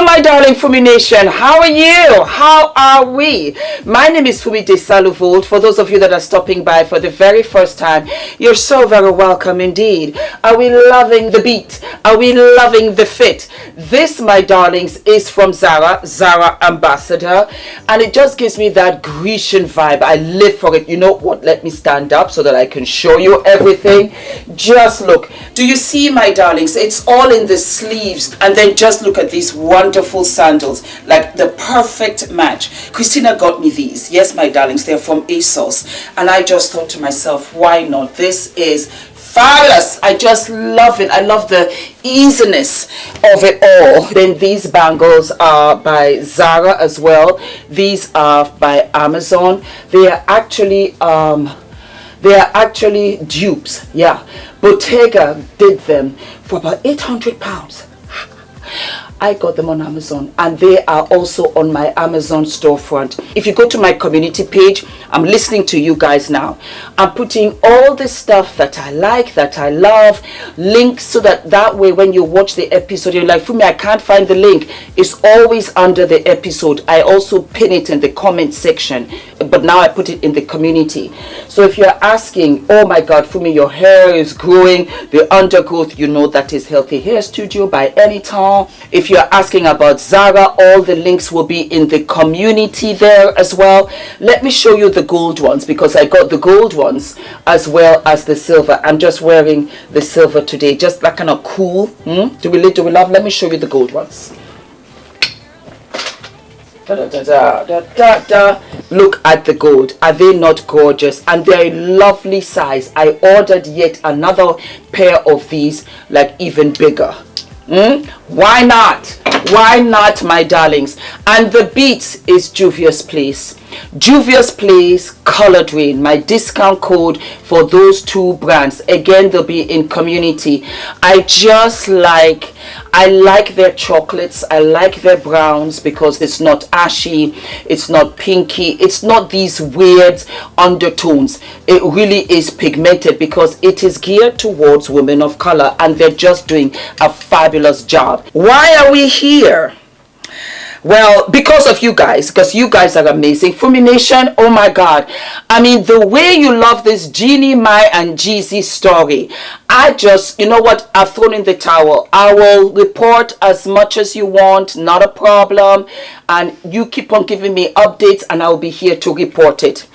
Hello, my darling Fumi Nation. How are you? How are we? My name is Fumidesaluvold. For those of you that are stopping by for the very first time, you're so very welcome indeed. Are we loving the beat? Are we loving the fit? This, my darlings, is from Zara Ambassador, and it just gives me that Grecian vibe. I live for it. You know what? Let me stand up so that I can show you everything. Just look. Do you see, my darlings? It's all in the sleeves, and then just look at these wonderful sandals, like the perfect match. Christina got me these. Yes, my darlings, they're from ASOS, and I just thought to myself, why not? This is fabulous. I just love it. I love the easiness of it all. Then these bangles are by Zara as well. These are by Amazon. They are actually dupes. Yeah, Bottega did them for about £800. I got them on Amazon, and they are also on my Amazon storefront. If you go to my community page, I'm listening to you guys now. I'm putting all the stuff that I like, that I love, links, so that way when you watch the episode, you're like, Fumi, I can't find the link. It's always under the episode. I also pin it in the comment section, but now I put it in the community. So if you're asking, oh my God, Fumi, your hair is growing, the undergrowth, you know that is Healthy Hair Studio by ENITAN. If you're asking about Zara, all the links will be in the community there as well. Let me show you the gold ones, because I got the gold ones as well as the silver. I'm just wearing the silver today, just that kind of cool. Do we love? Let me show you the gold ones. Look at the gold. Are they not gorgeous? And they're a lovely size. I ordered yet another pair of these, like even bigger. Why not? Why not, my darlings? And the beats is JUVIAS Place. JUVIAS Place Colored Rain, my discount code for those two brands. Again, they'll be in community. I like their chocolates. I like their browns because it's not ashy, it's not pinky, it's not these weird undertones. It really is pigmented because it is geared towards women of color, and they're just doing a fabulous job. Why are we here? Well, because of you guys, because you guys are amazing. Fumi Nation, oh my God. I mean, the way you love this Jeannie, Mai, and Jeezy story, I just, you know what, I've thrown in the towel. I will report as much as you want, not a problem. And you keep on giving me updates, and I'll be here to report it.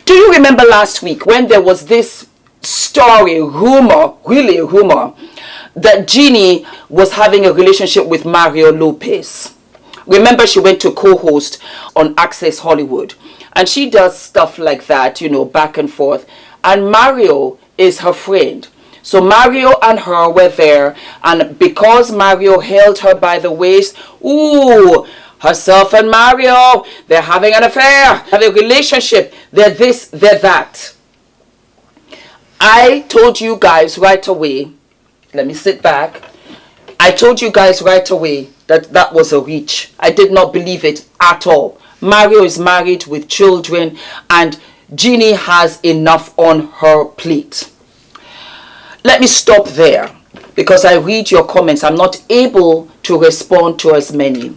Do you remember last week when there was this story, really a rumor, that Jeannie was having a relationship with Mario Lopez? Remember, she went to co-host on Access Hollywood, and she does stuff like that, you know, back and forth. And Mario is her friend. So Mario and her were there, and because Mario held her by the waist, ooh, herself and Mario, they're having an affair, having a relationship, they're this, they're that. I told you guys right away, let me sit back. I told you guys right away that was a reach. I did not believe it at all. Mario is married with children, and Jeannie has enough on her plate. Let me stop there because I read your comments. I'm not able to respond to as many.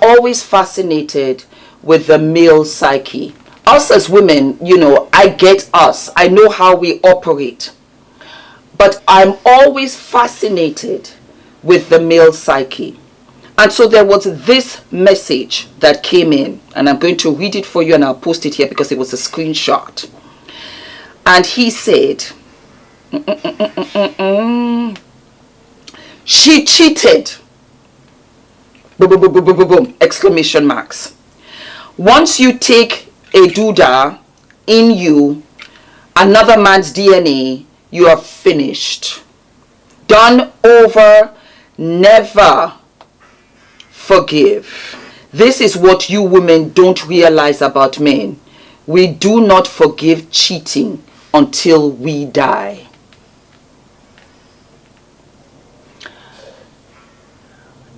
Always fascinated with the male psyche. Us as women, you know, I get us. I know how we operate. But I'm always fascinated with the male psyche. And so there was this message that came in, and I'm going to read it for you, and I'll post it here because it was a screenshot. And he said, she cheated. Boom, boom, boom, boom, boom, boom, boom, exclamation marks. Once you take a doodah in you, another man's DNA, you are finished. Done, over, never forgive. This is what you women don't realize about men. We do not forgive cheating until we die.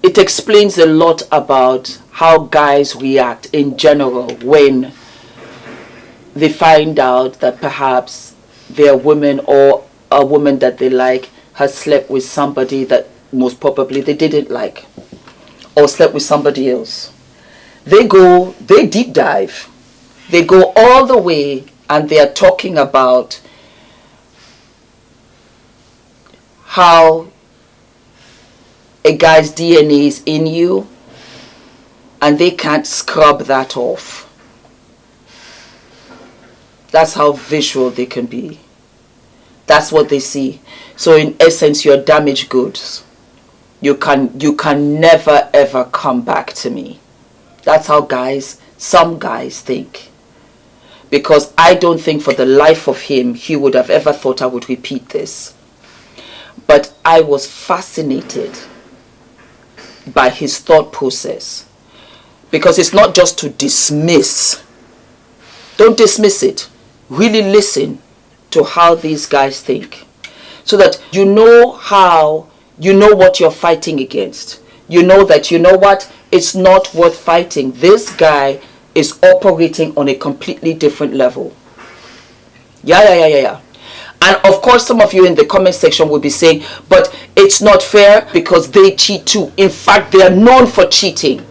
It explains a lot about how guys react in general when they find out that perhaps their woman or a woman that they like has slept with somebody that most probably they didn't like. or slept with somebody else. They deep dive. They go all the way, and they are talking about how a guy's DNA is in you, and they can't scrub that off. That's how visual they can be. That's what they see. So in essence, you're damaged goods. You can never ever come back to me. That's how some guys think. Because I don't think for the life of him he would have ever thought I would repeat this. But I was fascinated by his thought process. Because it's not just to dismiss. Don't dismiss it. Really listen to how these guys think. So that you know what you're fighting against. You know that, you know what, it's not worth fighting. This guy is operating on a completely different level. Yeah. And of course, some of you in the comment section will be saying, but it's not fair because they cheat too. In fact, they are known for cheating.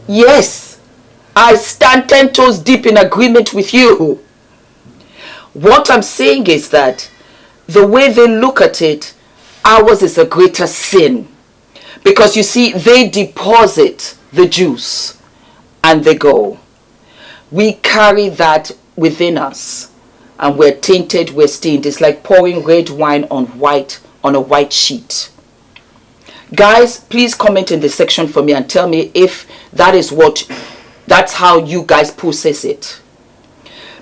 Yes, I stand 10 toes deep in agreement with you. What I'm saying is that the way they look at it, ours is a greater sin. Because you see, they deposit the juice and they go. We carry that within us and we're tainted, we're stained. It's like pouring red wine on a white sheet. Guys, please comment in the section for me and tell me if that's how you guys process it.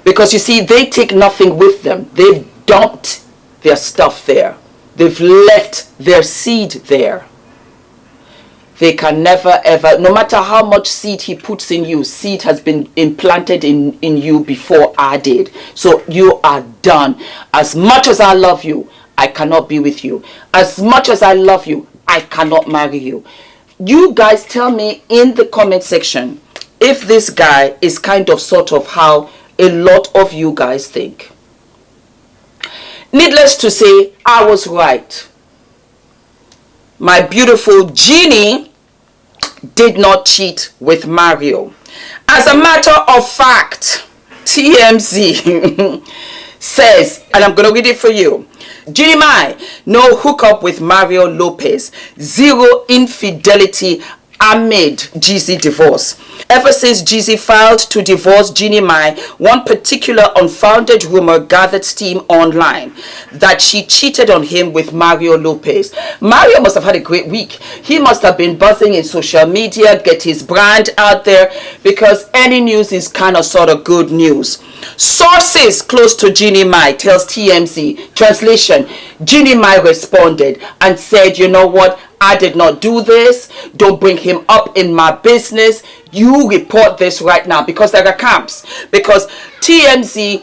Because you see, they take nothing with them. They've dumped their stuff there. They've left their seed there. They can never ever, no matter how much seed he puts in you, seed has been implanted in you before I did. So you are done. As much as I love you, I cannot be with you. As much as I love you, I cannot marry you. You guys tell me in the comment section if this guy is kind of sort of how a lot of you guys think. Needless to say, I was right. My beautiful Jeannie did not cheat with Mario. As a matter of fact, TMZ says, and I'm going to read it for you. Jeannie Mai, no hookup with Mario Lopez. Zero infidelity amid Jeezy divorce. Ever since Jeezy filed to divorce Jeannie Mai, one particular unfounded rumor gathered steam online that she cheated on him with Mario Lopez. Mario must have had a great week. He must have been buzzing in social media, get his brand out there, because any news is kind of sort of good news. Sources close to Jeannie Mai tells TMZ, translation, Jeannie Mai responded and said, you know what, I did not do this. Don't bring him up in my business. You report this right now, because there are camps. Because TMZ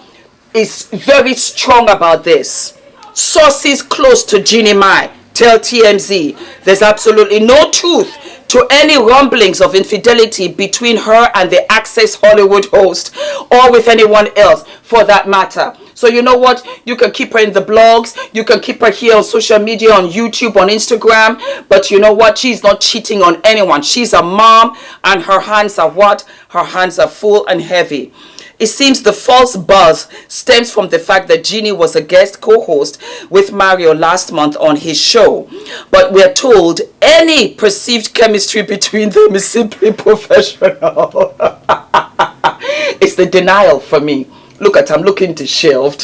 is very strong about this. Sources close to Jeannie Mai tell TMZ there's absolutely no truth to any rumblings of infidelity between her and the Access Hollywood host, or with anyone else for that matter. So you know what? You can keep her in the blogs. You can keep her here on social media, on YouTube, on Instagram. But you know what? She's not cheating on anyone. She's a mom, and her hands are what? Her hands are full and heavy. It seems the false buzz stems from the fact that Jeannie was a guest co-host with Mario last month on his show. But we're told any perceived chemistry between them is simply professional. It's the denial for me. Look at, I'm looking disheveled.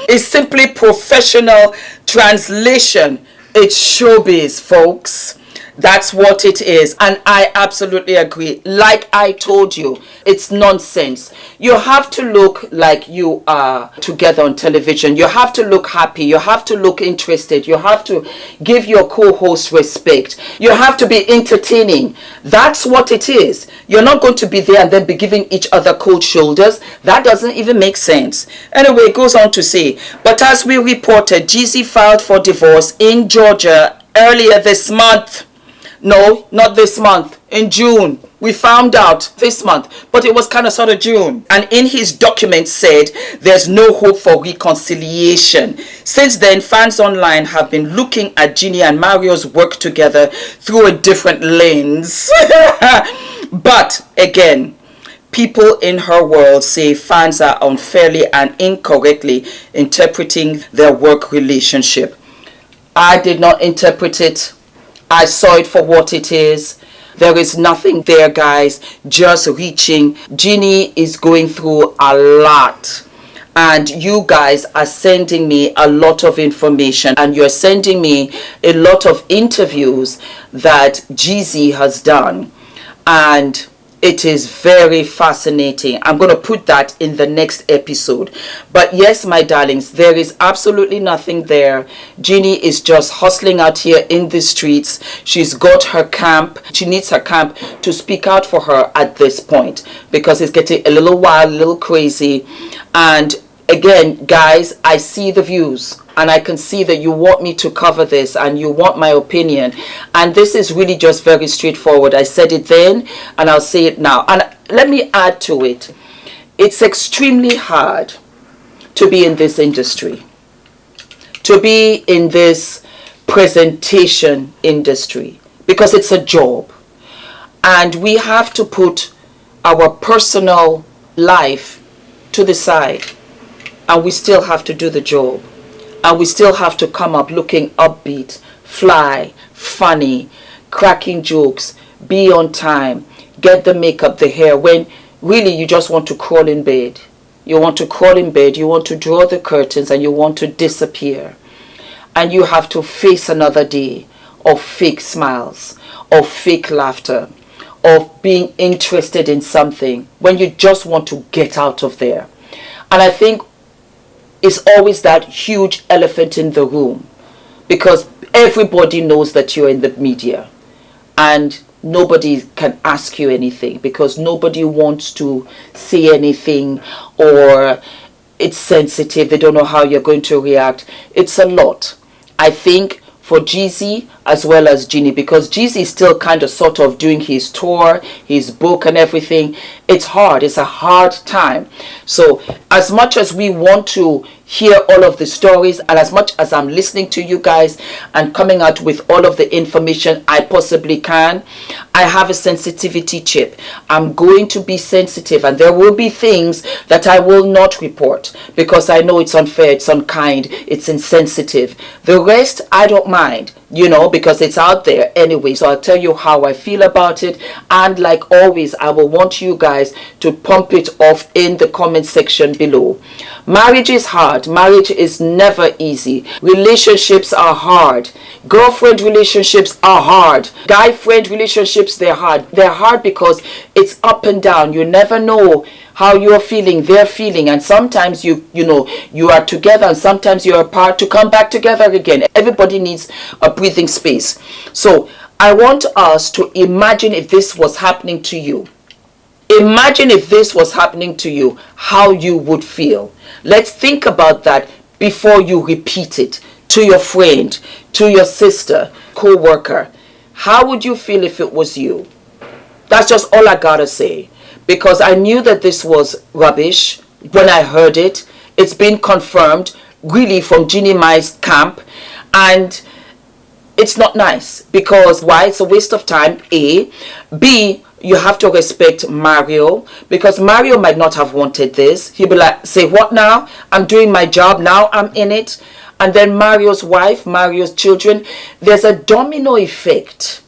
It's simply professional translation. It's showbiz, folks. That's what it is. And I absolutely agree. Like I told you, it's nonsense. You have to look like you are together on television. You have to look happy. You have to look interested. You have to give your co-host respect. You have to be entertaining. That's what it is. You're not going to be there and then be giving each other cold shoulders. That doesn't even make sense. Anyway, it goes on to say, but as we reported, Jeezy filed for divorce in Georgia earlier this month. No, not this month. In June. We found out this month, but it was kind of sort of June. And in his document said there's no hope for reconciliation. Since then, fans online have been looking at Jeannie and Mario's work together through a different lens. But again, people in her world say fans are unfairly and incorrectly interpreting their work relationship. I did not interpret it. I saw it for what it is. There is nothing there, guys, just reaching. Jeannie is going through a lot. And you guys are sending me a lot of information. And you're sending me a lot of interviews that Jeezy has done. And it is very fascinating. I'm going to put that in the next episode. But yes, my darlings, there is absolutely nothing there. Jeannie is just hustling out here in the streets. She's got her camp. She needs her camp to speak out for her at this point, because it's getting a little wild, a little crazy. And again, guys, I see the views. And I can see that you want me to cover this and you want my opinion. And this is really just very straightforward. I said it then and I'll say it now. And let me add to it. It's extremely hard to be in this industry. To be in this presentation industry. Because it's a job. And we have to put our personal life to the side. And we still have to do the job. And we still have to come up looking upbeat, fly, funny, cracking jokes, be on time, get the makeup, the hair, when really you just want to crawl in bed. You want to crawl in bed, you want to draw the curtains, and you want to disappear. And you have to face another day of fake smiles, of fake laughter, of being interested in something when you just want to get out of there. And I think it's always that huge elephant in the room, because everybody knows that you're in the media and nobody can ask you anything because nobody wants to say anything, or it's sensitive, they don't know how you're going to react. It's a lot, I think, for Jeezy as well as Jeannie, because Jeezy is still kind of sort of doing his tour, his book and everything. It's hard. It's a hard time. So as much as we want to hear all of the stories, and as much as I'm listening to you guys and coming out with all of the information I possibly can, I have a sensitivity chip. I'm going to be sensitive, and there will be things that I will not report because I know it's unfair, it's unkind, it's insensitive. The rest, I don't mind, you know, because it's out there anyway. So I'll tell you how I feel about it. And like always, I will want you guys to pump it off in the comment section below. Marriage is hard. Marriage is never easy. Relationships are hard. Girlfriend relationships are hard. Guy-friend relationships, they're hard. They're hard because it's up and down. You never know how you're feeling, they're feeling, and sometimes you know you are together and sometimes you're apart to come back together again. Everybody needs a breathing space. So I want us to imagine if this was happening to you. Imagine if this was happening to you, how you would feel. Let's think about that before you repeat it to your friend, to your sister, co-worker. How would you feel if it was you? That's just all I gotta say. Because I knew that this was rubbish when I heard it. It's been confirmed really from Jeannie Mai's camp. And it's not nice. Because why? It's a waste of time, A. B, you have to respect Mario. Because Mario might not have wanted this. He'll be like, say what now? I'm doing my job now. I'm in it. And then Mario's wife, Mario's children. There's a domino effect.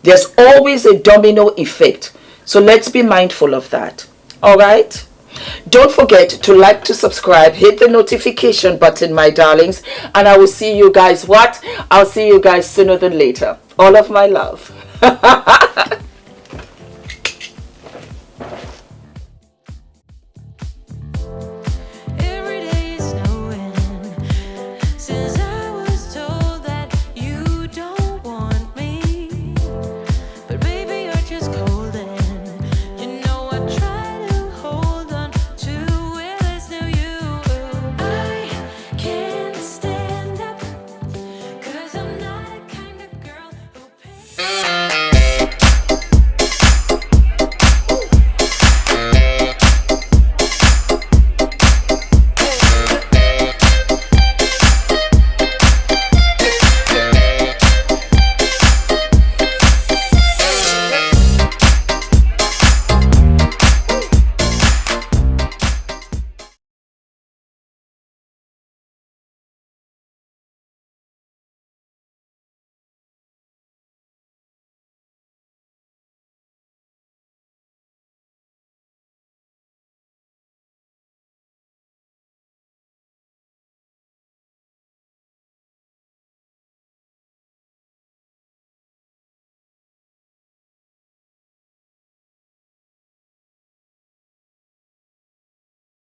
There's always a domino effect. So let's be mindful of that. All right? Don't forget to like, to subscribe, hit the notification button, my darlings. And I will see you guys what? I'll see you guys sooner than later. All of my love.